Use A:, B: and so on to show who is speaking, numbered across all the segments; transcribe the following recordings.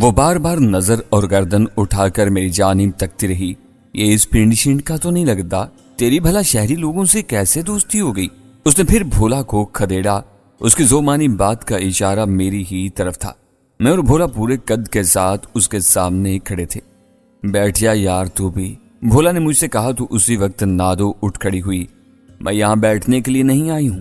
A: وہ بار بار نظر اور گردن اٹھا کر میری جانب تکتی رہی۔ یہ اس پنڈ شنڈ کا تو نہیں لگتا، تیری بھلا شہری لوگوں سے کیسے دوستی ہو گئی؟ اس نے پھر بھولا کو کھدیڑا۔ اس کی زومانی بات کا اشارہ میری ہی طرف تھا۔ میں اور بھولا پورے قد کے ساتھ اس کے سامنے کھڑے تھے۔ بیٹھ جا یار تو بھی، بھولا نے مجھ سے کہا تو اسی وقت نادو اٹھ کھڑی ہوئی۔ میں یہاں بیٹھنے کے لیے نہیں آئی ہوں،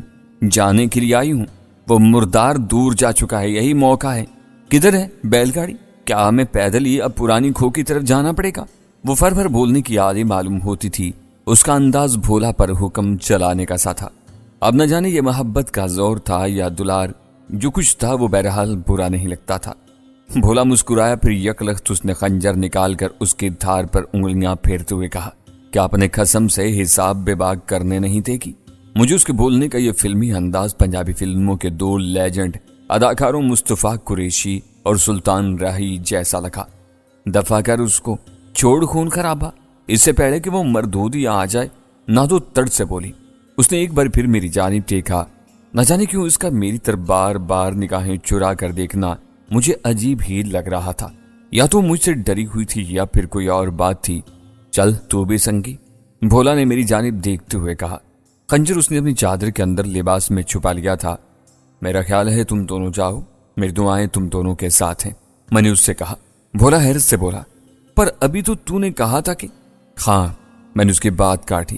A: جانے کے لیے آئی ہوں۔ وہ مردار دور جا چکا ہے، یہی موقع ہے۔ کدھر ہے بیل گاڑی؟ کیا ہمیں پیدل ہی اب پرانی کھو کی طرف جانا پڑے گا؟ وہ فر فر بولنے کی عادی معلوم ہوتی تھی۔ اس کا انداز بھولا پر حکم چلانے کا سا تھا۔ اب نہ جانے یہ محبت کا زور تھا یا دلار، جو کچھ تھا وہ بہرحال برا نہیں لگتا تھا۔ بھولا مسکرایا، پھر یکلخت اس نے خنجر نکال کر اس کی دھار پر انگلیاں پھیرتے ہوئے کہا، کیا اپنے قسم سے حساب بے باک کرنے نہیں دے گی؟ مجھے اس کے بولنے کا یہ فلمی انداز پنجابی فلموں کے دو لیجنڈ اداکاروں مصطفیٰ قریشی اور سلطان راہی جیسا لگا۔ دفع کر اس کو، چھوڑ خون خرابہ، اس سے پہلے کہ وہ مردودی آ جائے، نادو تڑ سے بولی۔ اس نے ایک بار پھر میری جانب دیکھا۔ نہ جانے کیوں اس کا میری طرف بار بار نگاہیں چرا کر دیکھنا مجھے عجیب ہی لگ رہا تھا۔ یا تو مجھ سے ڈری ہوئی تھی یا پھر کوئی اور بات تھی۔ چل تو بھی سنگی، بھولا نے میری جانب دیکھتے ہوئے کہا۔ خنجر اس نے اپنی چادر کے اندر لباس میں چھپا لیا تھا۔ میرا خیال ہے تم دونوں جاؤ، میری دعائیں تم دونوں کے ساتھ ہیں، میں نے اس سے کہا۔ بھولا حیرت سے بولا، پر ابھی تو نے کہا تھا کہ… ہاں، میں نے اس کی بات کاٹی۔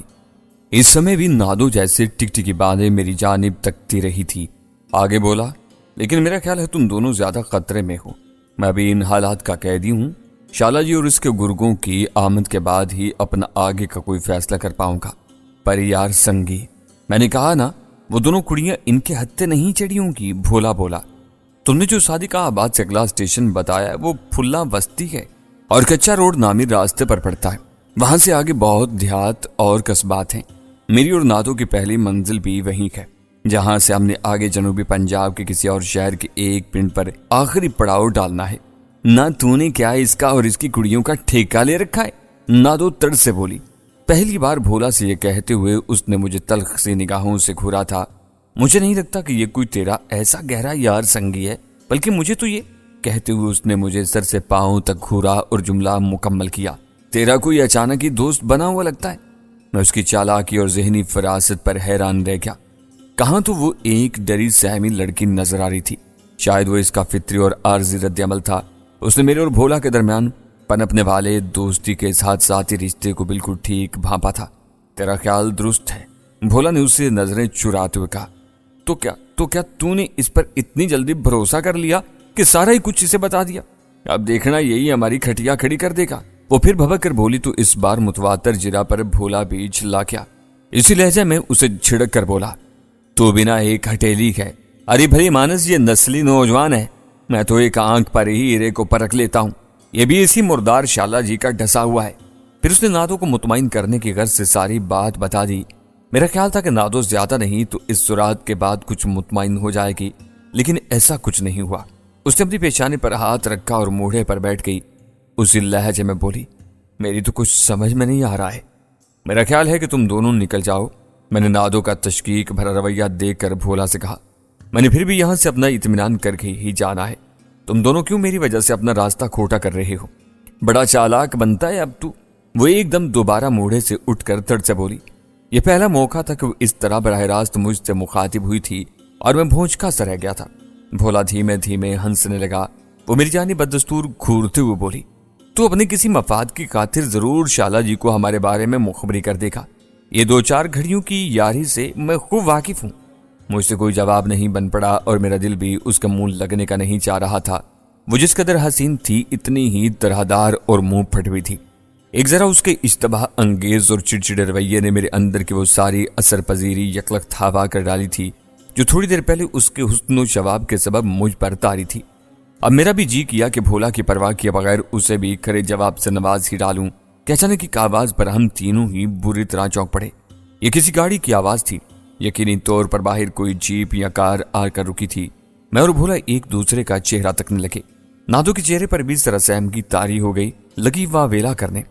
A: اس سمے بھی نادو جیسے ٹکٹکی باندھے میری جانب تکتی رہی تھی۔ آگے بولا، لیکن میرا خیال ہے تم دونوں زیادہ خطرے میں ہو۔ میں بھی ان حالات کا قیدی ہوں۔ شالا جی اور اس کے گرگوں کی آمد کے بعد ہی اپنا آگے کا کوئی فیصلہ کر پاؤں گا۔ پر یار سنگی، میں نے کہا نا، وہ دونوں کڑیاں ان کے ہتھے نہیں چڑھی ہوں گی۔ بھولا بولا، تم نے جو صادقہ آباد سے اگلا اسٹیشن بتایا ہے وہ پھلا بستی ہے اور کچا روڈ نامی راستے پر پڑتا ہے۔ وہاں سے آگے بہت دیہات اور قصبات ہیں۔ میری اور نادو کی پہلی منزل بھی وہیں ہے، جہاں سے ہم نے آگے جنوبی پنجاب کے کسی اور شہر کے ایک پنڈ پر آخری پڑاؤ ڈالنا ہے۔ نہ تو نے کیا اس کا اور اس کی کڑیوں کا ٹھیکہ لے رکھا ہے؟ نادو تڑ سے بولی۔ پہلی بار بھولا سے یہ کہتے ہوئے اس نے مجھے تلخ سی نگاہوں سے گھورا تھا۔ مجھے نہیں لگتا کہ یہ کوئی تیرا ایسا گہرا یار سنگی ہے، بلکہ مجھے تو یہ… کہتے ہوئے اس نے مجھے سر سے پاؤں تک گھورا اور جملہ مکمل کیا، تیرا کوئی اچانک ہی دوست بنا ہوا لگتا ہے۔ میں اس کی چالاکی اور ذہنی فراست پر حیران رہ گیا۔ کہاں تو وہ ایک ڈری سہمی لڑکی نظر آ رہی تھی، شاید وہ اس کا فطری اور عارضی رد عمل تھا۔ اس نے میرے اور بھولا کے درمیان پنپنے والے دوستی کے ساتھ ساتھی رشتے کو بالکل ٹھیک بھانپا تھا۔ تیرا خیال درست ہے، بھولا نے اس سے نظریں چراتے ہوئے کہا۔ تو کیا تو نے اس پر اتنی جلدی بھروسہ کر لیا کہ سارا ہی کچھ اسے بتا دیا؟ اب دیکھنا یہی ہماری کھٹیا کھڑی کر دے گا۔ وہ پھر بھبک کر بولی تو اس بار متواتر جرا پر بھولا بھی چلا کیا۔ اسی لہجے میں اسے جھڑک کر بولا، تو بنا ایک ہٹیلی ہے، ارے بھلی مانس یہ نسلی نوجوان ہے، میں تو ایک آنکھ پر ہی ہیرے کو پرکھ لیتا ہوں، یہ بھی اسی مردار شالا جی کا ڈھسا ہوا ہے۔ پھر اس نے نادو کو مطمئن کرنے کی غرض سے ساری بات بتا دی۔ میرا خیال تھا کہ نادو زیادہ نہیں تو اس سرعت کے بعد کچھ مطمئن ہو جائے گی، لیکن ایسا کچھ نہیں ہوا۔ اس نے اپنی پیشانی پر ہاتھ رکھا اور موڑے پر بیٹھ گئی۔ اسی لہجے میں بولی، میری تو کچھ سمجھ میں نہیں آ رہا ہے، میرا خیال ہے کہ تم دونوں نکل جاؤ۔ میں نے نادو کا تشکیک بھرا رویہ دیکھ کر بھولا سے کہا، میں نے پھر بھی یہاں سے اپنا اطمینان کر کے ہی جانا ہے، تم دونوں کیوں میری وجہ سے اپنا راستہ کھوٹا کر رہے ہو؟ بڑا چالاک بنتا ہے اب تو۔ وہ ایک دم دوبارہ موڑے سے اٹھ کر تڑ سے بولی۔ یہ پہلا موقع تھا کہ وہ اس طرح براہ راست مجھ سے مخاطب ہوئی تھی اور میں بھونچکا سا رہ گیا تھا۔ بھولا دھیمے دھیمے ہنسنے لگا۔ وہ میری جانب بدستور گھورتے ہوئے بولی، تو اپنے کسی مفاد کی خاطر ضرور شالا جی کو ہمارے بارے میں مخبری کر دے گا۔ یہ 2-4 گھڑیوں کی یاری سے میں خوب واقف ہوں۔ مجھ سے کوئی جواب نہیں بن پڑا اور میرا دل بھی اس کا منہ لگنے کا نہیں چاہ رہا تھا۔ وہ جس قدر حسین تھی اتنی ہی طرحدار اور منہ پھٹ ہوئی تھی۔ ایک ذرا اس کے اشتباہ انگیز اور چڑچڑے رویے نے میرے اندر کی وہ ساری اثر پذیری یکلخت ہوا کر ڈالی تھی جو تھوڑی دیر پہلے اس کے حسن و شباب کے سبب مجھ پر طاری تھی۔ اب میرا بھی جی کیا کہ بھولا کی پرواہ کیے بغیر اسے بھی کھڑے جواب سے نواز ہی ڈالوں کہ اچانک کی آواز پر ہم تینوں ہی بری طرح چونک پڑے۔ یہ کسی گاڑی کی آواز تھی، یقینی طور پر باہر کوئی جیپ یا کار آ کر رکی تھی۔ میں اور بھولا ایک دوسرے کا چہرہ تکنے لگے۔ نادو کے چہرے پر بھی ذرا سہم کی تاری ہو گئی، لگی واہ ویلا کرنے۔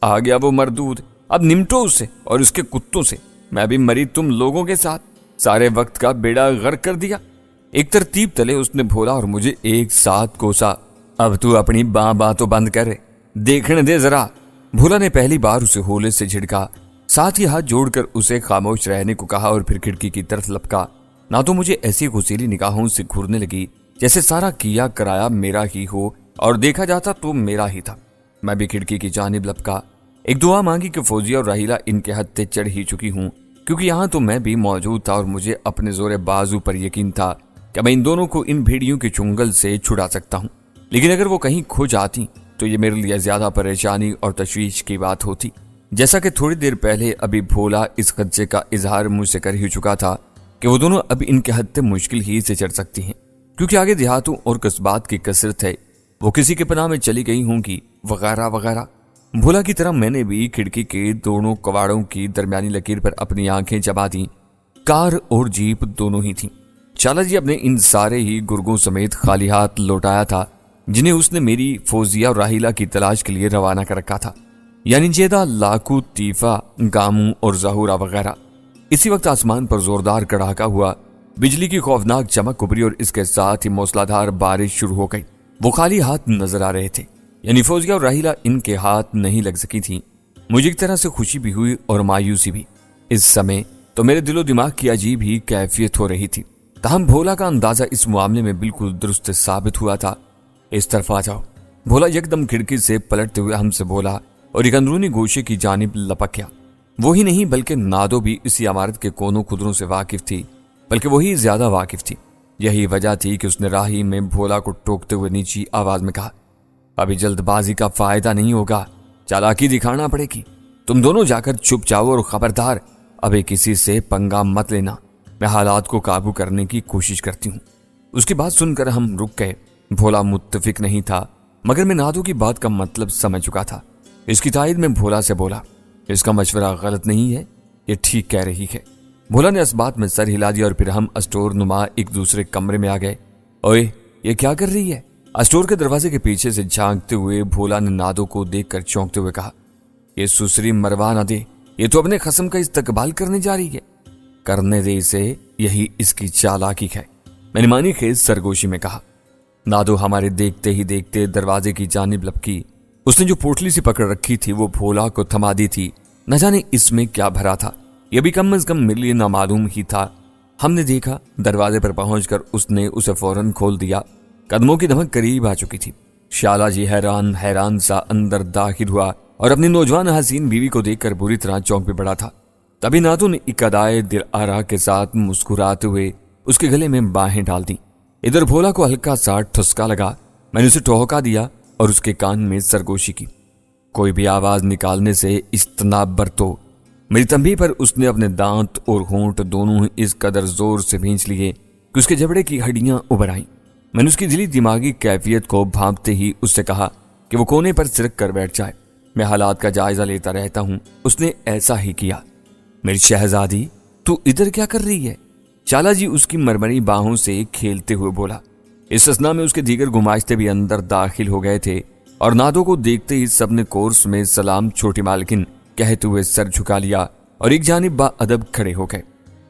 A: آ گیا وہ مردود، اب نمٹو اس سے اور اس کے کتوں سے، میں بھی مری تم لوگوں کے ساتھ، سارے وقت کا بیڑا غرق کر دیا۔ ایک ترتیب تلے اس نے بھولا اور مجھے ایک ساتھ کوسا۔ اب تو اپنی باں تو بند کر، دیکھنے دے ذرا۔ بھولا نے پہلی بار اسے ہولے سے جھڑکا، ساتھ ہی ہاتھ جوڑ کر اسے خاموش رہنے کو کہا اور پھر کھڑکی کی طرف لپکا۔ نہ تو مجھے ایسی غصیلی نگاہوں سے گھورنے لگی جیسے سارا کیا کرایا میرا ہی ہو اور دیکھا جاتا تو میرا ہی تھا۔ میں بھی کھڑکی کی جانب لپکا، ایک دعا مانگی کہ فوزیہ اور راحیلہ ان کے حد تے چڑھ ہی چکی ہوں، کیونکہ یہاں تو میں بھی موجود تھا اور مجھے اپنے زور بازو پر یقین تھا کہ میں ان دونوں کو ان بھیڑیوں کے چنگل سے چھڑا سکتا ہوں۔ لیکن اگر وہ کہیں کھو جاتی تو یہ میرے لیے زیادہ پریشانی اور تشویش کی بات ہوتی، جیسا کہ تھوڑی دیر پہلے ابھی بھولا اس خدشے کا اظہار مجھ سے کر ہی چکا تھا کہ وہ دونوں اب ان کے حد تے مشکل ہی سے چڑھ سکتی ہیں، کیونکہ آگے دیہاتوں اور قصبات کی کثرت ہے، وہ کسی کے پناہ میں چلی گئی ہوں گی وغیرہ وغیرہ۔ بھولا کی طرح میں نے بھی کھڑکی کے دونوں کواڑوں کی درمیانی لکیر پر اپنی آنکھیں جما دیں۔ کار اور جیپ دونوں ہی تھیں۔ شالہ جی اپنے ان سارے ہی گرگوں سمیت خالی ہاتھ لوٹایا تھا جنہیں اس نے میری فوزیہ اور راحیلہ کی تلاش کے لیے روانہ کر رکھا تھا، یعنی جیدہ، لاکو، تیفا، گامو اور ظہورہ وغیرہ۔ اسی وقت آسمان پر زوردار کڑاکا ہوا، بجلی کی خوفناک چمک ابھری اور اس کے ساتھ ہی موسلادھار بارش شروع ہو گئی۔ وہ خالی ہاتھ نظر آ رہے تھے، یعنی فوزیہ اور راحیلہ ان کے ہاتھ نہیں لگ سکی تھی۔ مجھے ایک طرح سے خوشی بھی ہوئی اور مایوسی بھی۔ اس سمے تو میرے دل و دماغ کی عجیب ہی کیفیت ہو رہی تھی، تاہم بھولا کا اندازہ اس معاملے میں بالکل درست ثابت ہوا تھا۔ اس طرف آ جاؤ، بھولا یکدم کھڑکی سے پلٹتے ہوئے ہم سے بولا اور ایک اندرونی گوشے کی جانب لپک گیا۔ وہی نہیں بلکہ نادو بھی اسی عمارت کے کونوں خدروں سے واقف تھی، بلکہ وہی زیادہ واقف تھی۔ یہی وجہ تھی کہ اس نے راہی میں بھولا کو ٹوکتے ہوئے نیچی آواز میں کہا، ابھی جلد بازی کا فائدہ نہیں ہوگا، چالاکی دکھانا پڑے گی۔ تم دونوں جا کر چھپ جاؤ اور خبردار ابھی کسی سے پنگا مت لینا، میں حالات کو قابو کرنے کی کوشش کرتی ہوں۔ اس کی بات سن کر ہم رک گئے۔ بھولا متفق نہیں تھا، مگر میں نادو کی بات کا مطلب سمجھ چکا تھا۔ اس کی تائید میں بھولا سے بولا، اس کا مشورہ غلط نہیں ہے، یہ ٹھیک کہہ رہی ہے۔ بھولا نے اس بات میں سر ہلا دیا اور پھر ہم اسٹور نما ایک دوسرے کمرے میں آ گئے۔ اوئے، یہ کیا کر رہی ہے؟ اسٹور کے دروازے کے پیچھے سے جھانکتے ہوئے بھولا نے نادو کو دیکھ کر چونکتے ہوئے کہا، یہ سسری مروا نہ دے، یہ تو اپنے خصم کا استقبال کرنے جا رہی ہے۔ کرنے دے اسے، یہی اس کی چالاکی ہے، میں نے معنی خیز سرگوشی میں کہا۔ نادو ہمارے دیکھتے ہی دیکھتے دروازے کی جانب لپکی۔ اس نے جو پوٹلی سے پکڑ رکھی تھی وہ بھولا کو تھما دی تھی۔ نہ جانے اس میں کیا بھرا تھا، یہ بھی کم از کم میرے لیے نامعلوم ہی تھا۔ ہم نے دیکھا دروازے پر پہنچ کر اس نے اسے فوراً کھول دیا۔ قدموں کی دھمک قریب آ چکی تھی۔ شالہ جی حیران سا اندر داخل ہوا اور اپنی نوجوان حسین بیوی کو دیکھ کر بری طرح چونک بھی پڑا تھا۔ تبھی نادو نے ایک ادائے دل آرا کے ساتھ مسکراتے ہوئے اس کے گلے میں باہیں ڈال دی۔ ادھر بھولا کو ہلکا سا ٹھسکا لگا۔ میں نے اسے ٹھوکا دیا اور اس کے کان میں سرگوشی کی، کوئی بھی آواز نکالنے سے اجتناب برتو۔ میری تنبیہ پر اس نے اپنے دانت اور ہونٹ دونوں ہی اس قدر زور سے بھینچ لیے کہ اس کے جبڑے کی ہڈیاں ابھر آئیں۔ میں نے اس کی دلی دماغی کیفیت کو بھانپتے ہی اس سے کہا کہ وہ کونے پر سرک کر بیٹھ جائے، میں حالات کا جائزہ لیتا رہتا ہوں۔ اس نے ایسا ہی کیا۔ میری شہزادی، تو ادھر کیا کر رہی ہے؟ شالہ جی اس کی مرمری باہوں سے کھیلتے ہوئے بولا۔ اس اسنا میں اس کے دیگر گماشتے بھی اندر داخل ہو گئے تھے اور نادو کو دیکھتے ہی سب نے کورس میں سلام چھوٹی مالکن کہتے ہوئے سر جھکا لیا اور ایک جانب با ادب کھڑے ہو گئے۔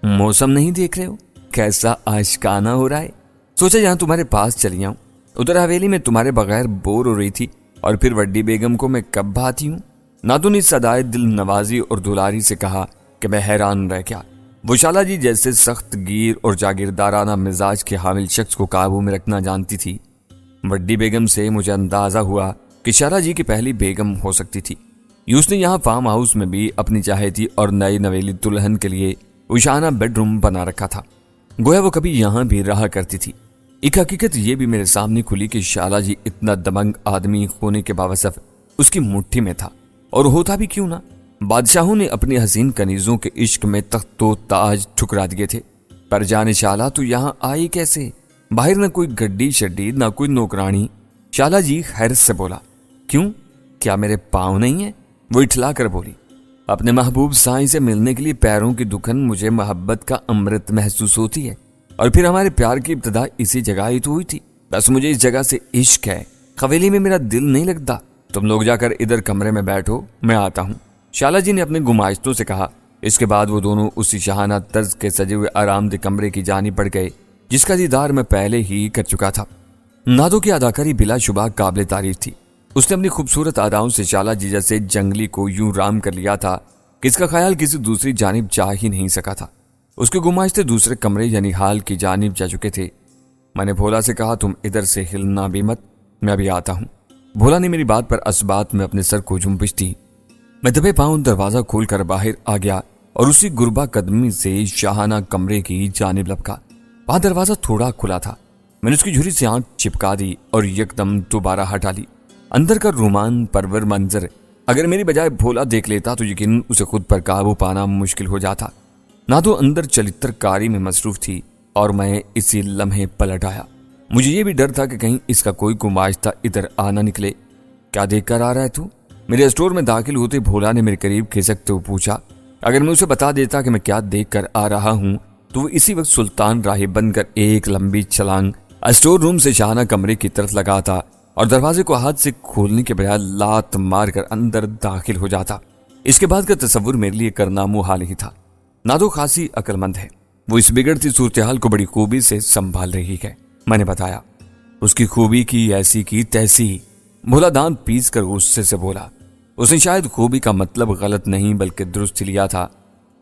A: موسم نہیں دیکھ رہے ہو کیسا عاشقانہ ہو رہا ہے؟ سوچا یہاں تمہارے پاس چلی آؤں، ادھر حویلی میں تمہارے بغیر بور ہو رہی تھی اور پھر وڈی بیگم کو میں کب بھاتی ہوں۔ نادو نے صدائے دل نوازی اور دلاری سے کہا کہ میں حیران رہ گیا۔ وہ شالہ جی جیسے سخت گیر اور جاگیردارانہ مزاج کے حامل شخص کو قابو میں رکھنا جانتی تھی۔ وڈی بیگم سے مجھے اندازہ ہوا کہ شالہ جی کی پہلی بیگم ہو سکتی تھی۔ یوس نے یہاں فارم ہاؤس میں بھی اپنی چاہتی اور نئی نویلی دلہن کے لیے وشانہ بیڈ روم بنا رکھا تھا، گویا وہ کبھی یہاں بھی رہا کرتی تھی۔ ایک حقیقت یہ بھی میرے سامنے کھلی کہ شالہ جی اتنا دمنگ آدمی ہونے کے باوصف اس کی مٹھی میں تھا، اور ہوتا بھی کیوں نہ، بادشاہوں نے اپنی حسین کنیزوں کے عشق میں تخت و تاج ٹھکرا دیے تھے، پر جانے شالہ تو یہاں آئی کیسے؟ باہر نہ کوئی گڈی شڈی نہ کوئی نوکرانی۔ شالہ جی حیرت سے بولا، کیوں، کیا میرے پاؤں نہیں ہیں؟ وہ اٹھلا کر بولی، اپنے محبوب سائیں سے ملنے کے لیے پیروں کی دکن مجھے محبت کا امرت محسوس ہوتی ہے، اور پھر ہمارے پیار کی ابتدا اسی جگہ ہی تو ہوئی تھی۔ بس مجھے اس جگہ سے عشق ہے، حویلی میں میرا دل نہیں لگتا۔ تم لوگ جا کر ادھر کمرے میں بیٹھو، میں آتا ہوں، شالہ جی نے اپنے گماشتوں سے کہا۔ اس کے بعد وہ دونوں اسی شاہانہ طرز کے سجے ہوئے آرام دہ کمرے کی جانب بڑھ گئے جس کا دیدار میں پہلے ہی کر چکا تھا۔ نادو کی اداکاری بلا شبہ قابل تعریف تھی۔ اس نے اپنی خوبصورت اداؤں سے شالا جی جیسے جنگلی کو یوں رام کر لیا تھا کہ اس کا خیال کسی دوسری جانب جا ہی نہیں سکا تھا۔ اس کے گماشتے دوسرے کمرے یعنی ہال کی جانب جا چکے تھے۔ میں نے بھولا سے کہا تم ادھر سے ہلنا بھی مت، میں ابھی آتا ہوں۔ بھولا نے میری بات پر اسبات میں اپنے سر کو جنبش دی۔ میں دبے پاؤں دروازہ کھول کر باہر آ گیا اور اسی گربا قدمی سے شاہانہ کمرے کی جانب لپکا۔ وہاں دروازہ تھوڑا کھلا تھا۔ میں نے اس کی جھری سے آنکھ چپکا دی اور یکدم دوبارہ ہٹا لی۔ اندر کا رومان پرور منظر اگر میری بجائے بھولا دیکھ لیتا تو یقیناً اسے خود پر قابو پانا مشکل ہو جاتا۔ نادو اندر چلتر کاری میں مصروف تھی اور میں اسی لمحے پلٹ آیا۔ مجھے یہ بھی ڈر تھا کہ کہیں اس کا کوئی گماشتہ ادھر آنا نکلے۔ کیا دیکھ کر آ رہا ہے تو؟ میرے اسٹور میں داخل ہوتے بھولا نے میرے قریب کھسکتے ہوئے پوچھا۔ اگر میں اسے بتا دیتا کہ میں کیا دیکھ کر آ رہا ہوں تو وہ اسی وقت سلطان راہب بن کر ایک لمبی چھلانگ اسٹور روم سے شاہانہ کمرے کی طرف لگاتا اور دروازے کو ہاتھ سے کھولنے کے بجائے لات مار کر اندر داخل ہو جاتا۔ اس کے بعد کا تصور میرے لیے کرنا محال ہی تھا۔ نادو خاصی عقل مند ہے، وہ اس بگڑتی صورتحال کو بڑی خوبی سے سنبھال رہی ہے، میں نے بتایا۔ اس کی خوبی کی ایسی کی تیسی، بھولا دانت پیس کر غصے سے بولا۔ اس نے شاید خوبی کا مطلب غلط نہیں بلکہ درست لیا تھا۔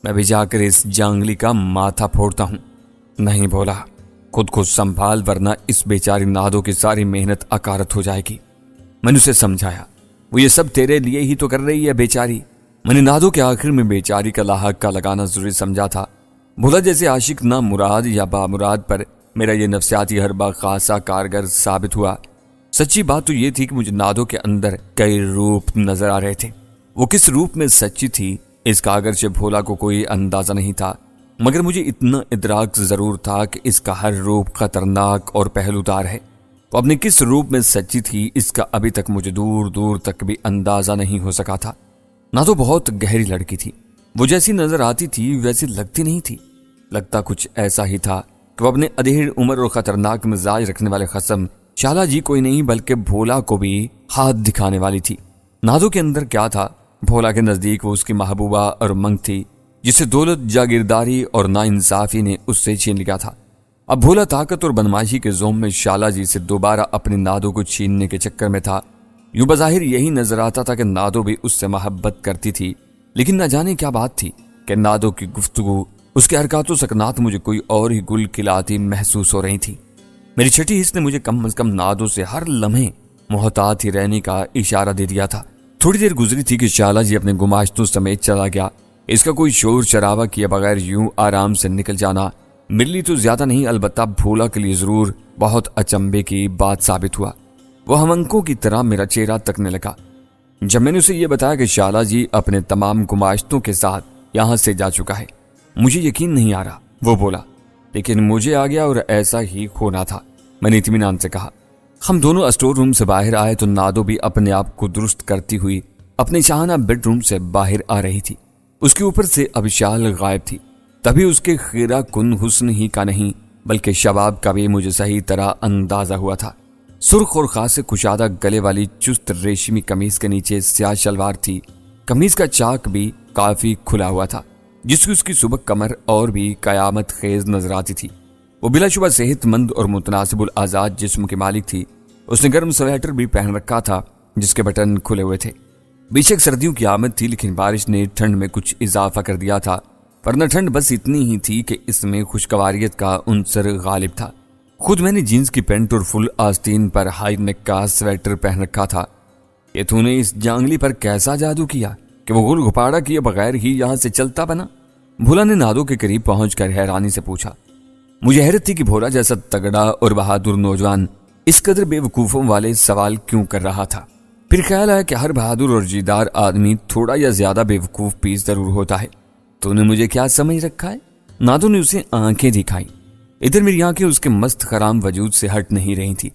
A: میں بھی جا کر اس جانگلی کا ماتھا پھوڑتا ہوں۔ نہیں بولا، خود کو سنبھال ورنہ اس بیچاری نادو کی ساری محنت اکارت ہو جائے گی۔ میں نے اسے سمجھایا، وہ یہ سب تیرے لیے ہی تو کر رہی ہے بیچاری۔ میں نے نادو کے آخر میں بیچاری کا لاحق کا لگانا ضروری سمجھا تھا۔ بھولا جیسے عاشق نہ مراد یا بامراد پر میرا یہ نفسیاتی حربہ خاصا کارگر ثابت ہوا۔ سچی بات تو یہ تھی کہ مجھے نادو کے اندر کئی روپ نظر آ رہے تھے۔ وہ کس روپ میں سچی تھی اس کا اگرچہ بھولا کو کوئی اندازہ نہیں تھا، مگر مجھے اتنا ادراک ضرور تھا کہ اس کا ہر روپ خطرناک اور پہلودار ہے۔ وہ اپنے کس روپ میں سچی تھی اس کا ابھی تک مجھے دور دور تک بھی اندازہ نہیں ہو سکا تھا۔ نادو بہت گہری لڑکی تھی، وہ جیسی نظر آتی تھی ویسی لگتی نہیں تھی۔ لگتا کچھ ایسا ہی تھا کہ وہ اپنے ادھیڑ عمر اور خطرناک مزاج رکھنے والے خصم شالا جی کوئی نہیں بلکہ بھولا کو بھی ہاتھ دکھانے والی تھی۔ نادو کے اندر کیا تھا؟ بھولا کے نزدیک وہ اس کی محبوبہ اور منگ تھی جسے دولت، جاگیرداری اور ناانصافی نے اس سے چھین لیا تھا۔ اب بھولا طاقت اور بدمعاشی کے زوم میں شالا جی سے دوبارہ اپنے نادو کو چھیننے کے چکر میں تھا۔ یوں بظاہر یہی نظر آتا تھا کہ نادو بھی اس سے محبت کرتی تھی، لیکن نہ جانے کیا بات تھی کہ نادو کی گفتگو، اس کے حرکات و سکنات مجھے کوئی اور ہی گل کھلاتی محسوس ہو رہی تھی۔ میری چھٹی حص نے مجھے کم از کم نادو سے ہر لمحے محتاط ہی رہنے کا اشارہ دے دیا تھا۔ تھوڑی دیر گزری تھی کہ شالا جی اپنے گماشتوں سمیت چلا گیا۔ اس کا کوئی شور شرابہ کیے بغیر یوں آرام سے نکل جانا میرے لیے تو زیادہ نہیں، البتہ بھولا کے لیے ضرور بہت اچنبے کی بات ثابت ہوا۔ وہ ہمنکوں کی طرح میرا چہرہ تکنے لگا جب میں نے اسے یہ بتایا کہ شالا جی اپنے تمام گماشتوں کے ساتھ یہاں سے جا چکا ہے۔ مجھے یقین نہیں آ رہا، وہ بولا، لیکن مجھے آ گیا اور ایسا ہی ہونا تھا، میں نے اطمینان سے کہا۔ ہم دونوں اسٹور روم سے باہر آئے تو نادو بھی اپنے آپ کو درست کرتی ہوئی اپنے شاہانہ بیڈ روم سے باہر آ رہی تھی۔ اس کے اوپر سے اب شال غائب تھی، تبھی اس کے خیرہ کن حسن ہی کا نہیں بلکہ شباب کا بھی مجھے صحیح طرح اندازہ ہوا تھا۔ سرخ اور خاص کشادہ گلے والی چست ریشمی قمیض کے نیچے سیاہ شلوار تھی۔ قمیض کا چاک بھی کافی کھلا ہوا تھا جس کی اس کی سبک کمر اور بھی قیامت خیز نظر آتی تھی۔ وہ بلا شبہ صحت مند اور متناسب الآزاد جسم کی مالک تھی۔ اس نے گرم سویٹر بھی پہن رکھا تھا جس کے بٹن کھلے ہوئے تھے۔ بے شک سردیوں کی آمد تھی لیکن بارش نے ٹھنڈ میں کچھ اضافہ کر دیا تھا، ورنہ ٹھنڈ بس اتنی ہی تھی کہ اس میں خوشگواریت کا عنصر غالب تھا۔ خود میں نے جینز کی پینٹ اور فل آستین پر ہائی نیک کا سویٹر پہن رکھا تھا۔ یہ تو نے اس جانگلی پر کیسا جادو کیا کہ وہ گل گپاڑا کیے بغیر ہی یہاں سے چلتا بنا؟ بھولا نے نادو کے قریب پہنچ کر حیرانی سے پوچھا۔ مجھے حیرت تھی کہ بھولا جیسا تگڑا اور بہادر نوجوان اس قدر بے وقوفوں والے سوال کیوں کر رہا تھا۔ پھر خیال آیا کہ ہر بہادر اور جیدار آدمی تھوڑا یا زیادہ بے وقوف پیس ضرور ہوتا ہے۔ تو نے مجھے کیا سمجھ رکھا ہے؟ نادو نے اسے آنکھیں دکھائیں۔ ادھر میری آنکھیں اس کے مست خرام وجود سے ہٹ نہیں رہی تھی۔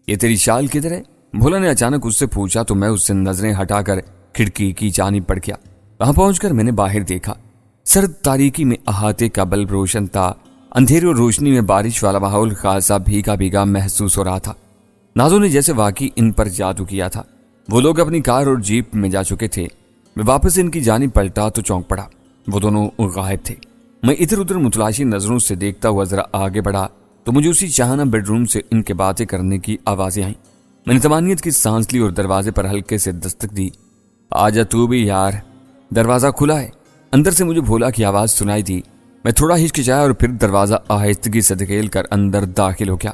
A: یہ تیری شال کدھر ہے؟ بھولا نے اچانک اس سے پوچھا تو میں اس سے نظریں ہٹا کر کھڑکی کی جانب بڑھ گیا۔ وہاں پہنچ کر میں نے باہر دیکھا۔ سرد تاریکی میں احاطے کا بلب روشن تھا، اندھیرے اور روشنی میں بارش والا ماحول خاصا بھیگا بھیگا محسوس ہو رہا تھا۔ نادو نے جیسے واقعی ان پر جادو کیا تھا۔ وہ لوگ اپنی کار اور جیپ میں جا چکے تھے۔ میں واپس ان کی جانب پلٹا تو چونک پڑا، وہ دونوں غائب تھے۔ میں ادھر ادھر متلاشی نظروں سے دیکھتا ہوا ذرا آگے بڑھا تو مجھے اسی شاہانہ بیڈ روم سے ان کے باتیں کرنے کی آوازیں آئیں۔ میں نے طمانینت کی سانس لی اور دروازے پر ہلکے سے دستک دی۔ آجا تو بھی یار، دروازہ کھلا ہے، اندر سے مجھے بھولا کی آواز سنائی دی۔ میں تھوڑا ہچکچایا اور پھر دروازہ آہستگی سے دھکیل کر اندر داخل ہو گیا۔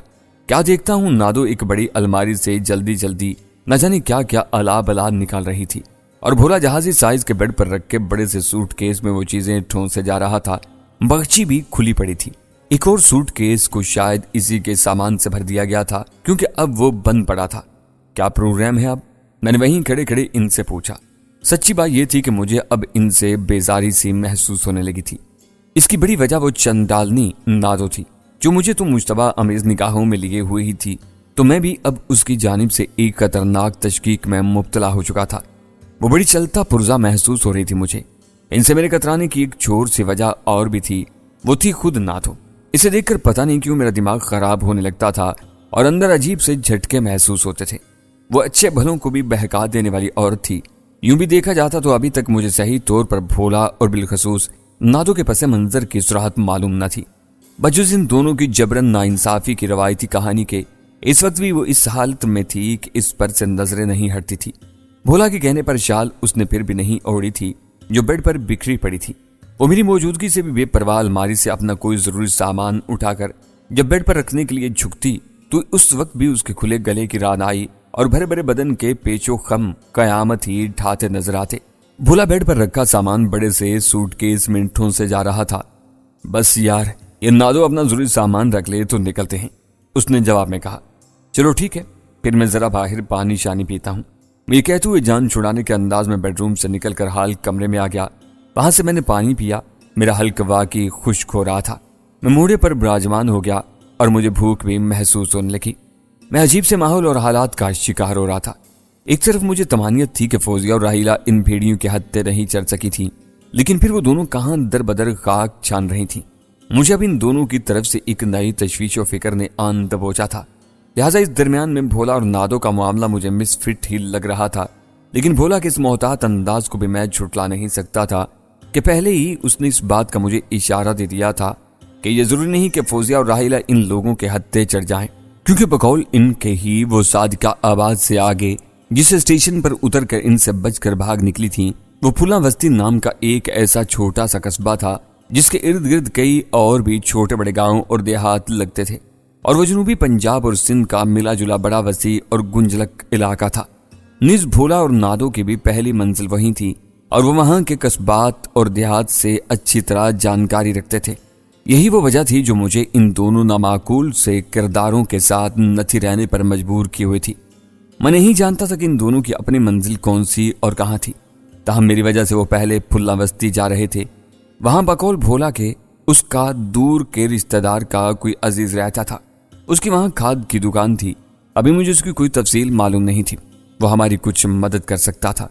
A: کیا دیکھتا ہوں، نادو ایک بڑی الماری سے جلدی جلدی نہ جانے کیا کیا الا بلا نکال رہی تھی، اور بھولا جہازی سائز کے بیڈ پر رکھ کے بڑے سے سوٹ کیس میں وہ چیزیں ٹھونسے جا رہا تھا۔ بغچی بھی کھلی پڑی تھی۔ ایک اور سوٹ کیس کو شاید اسی کے سامان سے بھر دیا گیا تھا کیونکہ اب وہ بند پڑا تھا۔ کیا پروگرام ہے اب؟ میں نے وہیں کھڑے کھڑے ان سے پوچھا۔ سچی بات یہ تھی کہ مجھے اب ان سے بیزاری سی محسوس ہونے لگی تھی۔ اس کی بڑی وجہ وہ چندالنی نادو تھی جو مجھے تو مشتبہ امیز نگاہوں میں لیے ہوئے ہی تھی، تو میں بھی اب اس کی جانب سے ایک خطرناک تشکیک میں مبتلا ہو چکا تھا۔ وہ بڑی چلتا پرزا محسوس ہو رہی تھی مجھے۔ ان سے میرے کترانے کی ایک چھوڑ سی وجہ اور بھی تھی، وہ تھی خود نادو۔ اسے دیکھ کر پتہ نہیں کیوں میرا دماغ خراب ہونے لگتا تھا اور اندر عجیب سے جھٹکے محسوس ہوتے تھے۔ وہ اچھے بھلوں کو بھی بہکا دینے والی عورت تھی۔ یوں بھی دیکھا جاتا تو ابھی تک مجھے صحیح طور پر بھولا اور بالخصوص نادو کے پس منظر کی صراحت معلوم نہ تھی، بجز ان دونوں کی جبرن ناانصافی کی روایتی کہانی کے۔ اس وقت بھی وہ اس حالت میں تھی کہ اس پر سے نظریں نہیں ہٹتی تھی۔ بھولا کے کہنے پر شال اس نے پھر بھی نہیں اوڑھی تھی جو بیڈ پر بکھری پڑی تھی۔ وہ میری موجودگی سے بھی بے پرواہ الماری سے اپنا کوئی ضروری سامان اٹھا کر جب بیڈ پر رکھنے کے لیے جھکتی تو اس وقت بھی اس کے کھلے گلے کی رانائی اور بھرے بھرے بدن کے پیچو خم قیامت ہی ڈھاتے نظر آتے۔ بھولا بیڈ پر رکھا سامان بڑے سے سوٹ کیس منٹوں سے جا رہا تھا۔ بس یار، یہ نادو اپنا ضروری سامان رکھ لے تو نکلتے ہیں، اس نے جواب میں کہا۔ چلو ٹھیک ہے، پھر میں ذرا باہر پانی شانی پیتا ہوں۔ یہ کہتے ہوئے جان چھڑانے کے انداز میں بیڈ روم سے نکل کر ہال کمرے میں آ گیا۔ وہاں سے میں نے پانی پیا۔ میرا حلق واقعی خشک ہو رہا تھا۔ میں موڑے پر براجمان ہو گیا اور مجھے بھوک بھی محسوس ہونے لگی۔ میں عجیب سے ماحول اور حالات کا شکار ہو رہا تھا۔ ایک طرف مجھے طمانینت تھی کہ فوزیہ اور راحیلہ ان بھیڑیوں کے ہتھے نہیں چڑھ سکی تھی، لیکن پھر وہ دونوں کہاں در بدر خاک چھان رہی تھیں۔ مجھے اب ان دونوں کی طرف سے ایک نئی تشویش و فکر نے آن دبوچا تھا، لہٰذا اس درمیان میں بھولا اور نادو کا معاملہ مجھے مس فٹ ہی لگ رہا تھا۔ لیکن بھولا کے اس محتاط انداز کو بھی میں جھٹلا نہیں سکتا تھا کہ پہلے ہی اس نے اس بات کا مجھے اشارہ دے دیا تھا کہ یہ ضروری نہیں کہ فوزیہ اور راحیلہ ان لوگوں کے ہتھے چڑھ جائیں، کیونکہ بقول ان کے ہی وہ صادقہ آباد سے آگے جس اسٹیشن پر اتر کر ان سے بچ کر بھاگ نکلی تھیں، وہ پھلا وسطی نام کا ایک ایسا چھوٹا سا قصبہ تھا جس کے ارد گرد کئی اور بھی چھوٹے بڑے گاؤں اور دیہات لگتے تھے، اور وہ جنوبی پنجاب اور سندھ کا ملا جلا بڑا وسیع اور گنجلک علاقہ تھا۔ نیز بھولا اور نادو کی بھی پہلی منزل وہیں تھی اور وہ وہاں کے قصبات اور دیہات سے اچھی طرح جانکاری رکھتے تھے۔ یہی وہ وجہ تھی جو مجھے ان دونوں نامعقول سے کرداروں کے ساتھ نتھی رہنے پر مجبور کی ہوئی تھی۔ میں نہیں جانتا تھا کہ ان دونوں کی اپنی منزل کون سی اور کہاں تھی، تاہم میری وجہ سے وہ پہلے پھلا وسطی جا رہے تھے۔ وہاں بقول بھولا کے اس کا دور کے رشتہ دار کا کوئی عزیز رہتا تھا۔ اس کی وہاں کھاد کی دکان تھی۔ ابھی مجھے اس کی کوئی تفصیل معلوم نہیں تھی، وہ ہماری کچھ مدد کر سکتا تھا۔